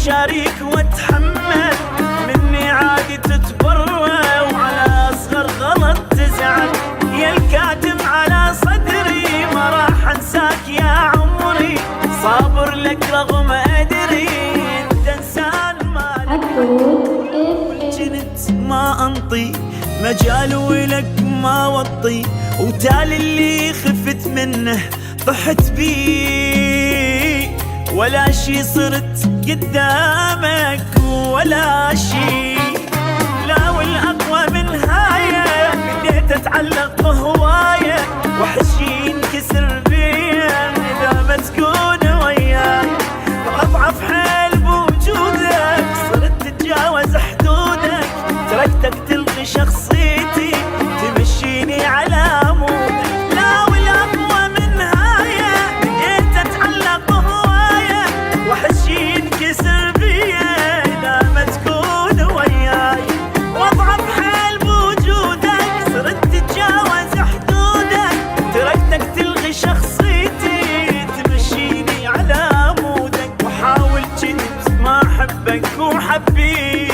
شريك واتحمل مني عادي تتبرى، وعلى اصغر غلط تزعل. يا الكاتم على صدري ما راح انساك يا عمري، صابر لك رغم ادري انت انسان مالك. كنت ما انطي مجال ولك ما وطي، وتالي اللي خفت منه طحت بيه. ولا شي صرت قدامك ولا شي، لا والأقوى من هاية بديت أتعلق بهواية، وحشي ينكسر بيا إذا ما تكون وياي. أضعف حيل بوجودك صرت تتجاوز حدودك، تركتك تلغي شخصيتي تمشيني على مودك. لا والأقوى من هاية بديت أتعلق بهواية، وحشي ينكسر بيا إذا ما تكون وياي. واضعف حيل بوجودك صرت تتجاوز حدودك، تركتك تلغي شخصيتي تمشيني على مودك. وحاول جنت ما أحبك وحبيتك.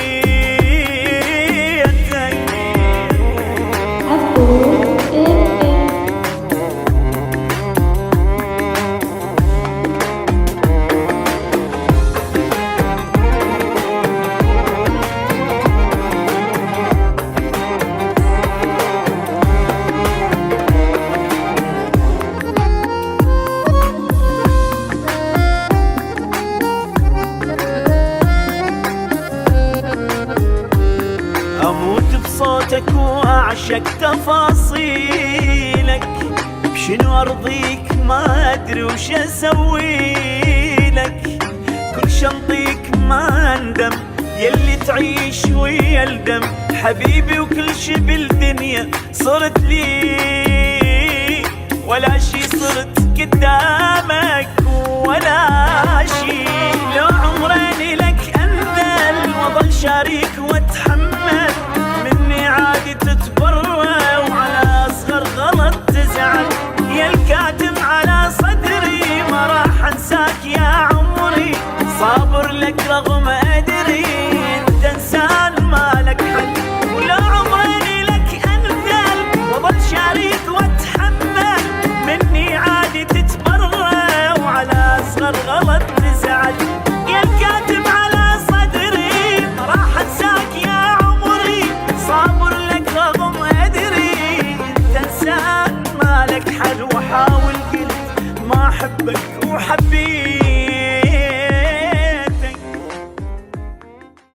أموت بصوتك وأعشق تفاصيلك، بشنو أرضيك ما أدري وش أسويلك. كل شنطيك ما أندم يلي تعيش ويا الدم، حبيبي وكل شي بالدنيا صرت لي. ولا شي صرت قدامك ولا شي، لو عمري لك أنذل وظل شريك واتحمل مني عادي تتبرى، وعلى اصغر غلط تزعل. يا الكاتم على صدري ما راح انساك يا عمري، صابر لك رغم ادري انت انسان مالك حل. ولو عمري لك انذل وظل شريك واتحمل مني عادي تتبرى، وعلى اصغر غلط تزعل. يا الكاتم على صدري ما راح انساك يا عمري، صابر لك رغم ادري انت انسان مالك حل. وحاول قلت ما احبك وحبيت.